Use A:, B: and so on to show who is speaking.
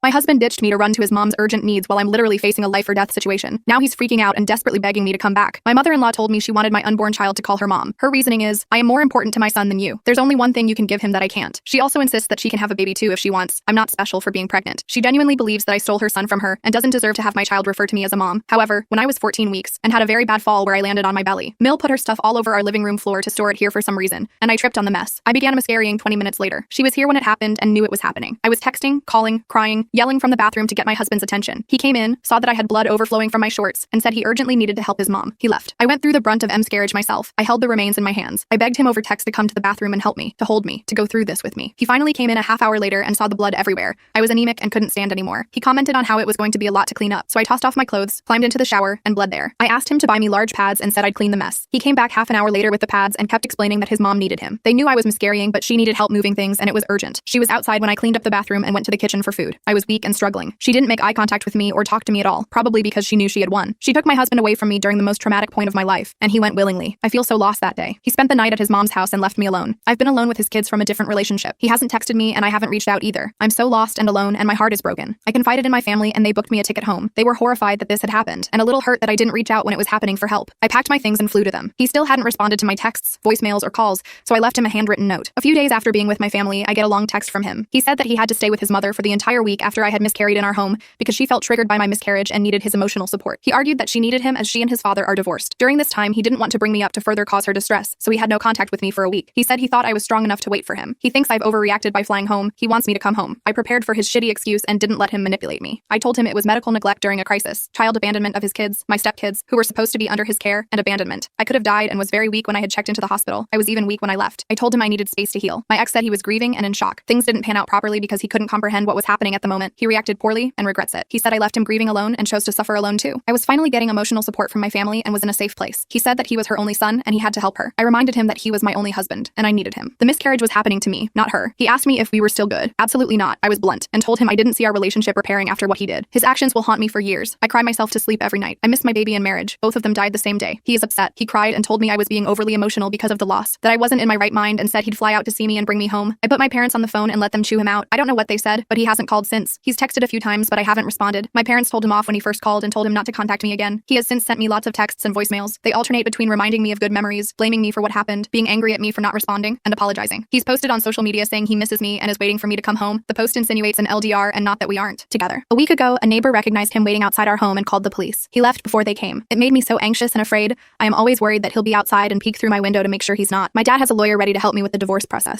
A: My husband ditched me to run to his mom's urgent needs while I'm literally facing a life or death situation. Now he's freaking out and desperately begging me to come back. My mother-in-law told me she wanted my unborn child to call her mom. Her reasoning is, I am more important to my son than you. There's only one thing you can give him that I can't. She also insists that she can have a baby too if she wants. I'm not special for being pregnant. She genuinely believes that I stole her son from her and doesn't deserve to have my child refer to me as a mom. However, when I was 14 weeks and had a very bad fall where I landed on my belly, Mill put her stuff all over our living room floor to store it here for some reason, and I tripped on the mess. I began miscarrying 20 minutes later. She was here when it happened and knew it was happening. I was texting, calling, crying, yelling from the bathroom to get my husband's attention. He came in, saw that I had blood overflowing from my shorts, and said he urgently needed to help his mom. He left. I went through the brunt of miscarriage myself. I held the remains in my hands. I begged him over text to come to the bathroom and help me, to hold me, to go through this with me. He finally came in a half hour later and saw the blood everywhere. I was anemic and couldn't stand anymore. He commented on how it was going to be a lot to clean up, so I tossed off my clothes, climbed into the shower, and bled there. I asked him to buy me large pads and said I'd clean the mess. He came back half an hour later with the pads and kept explaining that his mom needed him. They knew I was miscarrying, but she needed help moving things and it was urgent. She was outside when I cleaned up the bathroom and went to the kitchen for food. I was weak and struggling. She didn't make eye contact with me or talk to me at all, probably because she knew she had won. She took my husband away from me during the most traumatic point of my life, and he went willingly. I feel so lost that day. He spent the night at his mom's house and left me alone. I've been alone with his kids from a different relationship. He hasn't texted me and I haven't reached out either. I'm so lost and alone and my heart is broken. I confided in my family and they booked me a ticket home. They were horrified that this had happened and a little hurt that I didn't reach out when it was happening for help. I packed my things and flew to them. He still hadn't responded to my texts, voicemails, or calls, so I left him a handwritten note. A few days after being with my family, I get a long text from him. He said that he had to stay with his mother for the entire week after I had miscarried in our home because she felt triggered by my miscarriage and needed his emotional support. He argued that she needed him as she and his father are divorced. During this time, he didn't want to bring me up to further cause her distress, so he had no contact with me for a week. He said he thought I was strong enough to wait for him. He thinks I've overreacted by flying home. He wants me to come home. I prepared for his shitty excuse and didn't let him manipulate me. I told him it was medical neglect during a crisis, child abandonment of his kids, my stepkids, who were supposed to be under his care, and abandonment. I could have died and was very weak when I had checked into the hospital. I was even weak when I left. I told him I needed space to heal. My ex said he was grieving and in shock. Things didn't pan out properly because he couldn't comprehend what was happening at the moment. He reacted poorly and regrets it. He said I left him grieving alone and chose to suffer alone too. I was finally getting emotional support from my family and was in a safe place. He said that he was her only son and he had to help her. I reminded him that he was my only husband and I needed him. The miscarriage was happening to me, not her. He asked me if we were still good. Absolutely not. I was blunt and told him I didn't see our relationship repairing after what he did. His actions will haunt me for years. I cry myself to sleep every night. I miss my baby and marriage. Both of them died the same day. He is upset. He cried and told me I was being overly emotional because of the loss, that I wasn't in my right mind and said he'd fly out to see me and bring me home. I put my parents on the phone and let them chew him out. I don't know what they said, but he hasn't called since. He's texted a few times, but I haven't responded. My parents told him off when he first called and told him not to contact me again. He has since sent me lots of texts and voicemails. They alternate between reminding me of good memories, blaming me for what happened, being angry at me for not responding, and apologizing. He's posted on social media saying he misses me and is waiting for me to come home. The post insinuates an LDR and not that we aren't together. A week ago, a neighbor recognized him waiting outside our home and called the police. He left before they came. It made me so anxious and afraid. I am always worried that he'll be outside and peek through my window to make sure he's not. My dad has a lawyer ready to help me with the divorce process.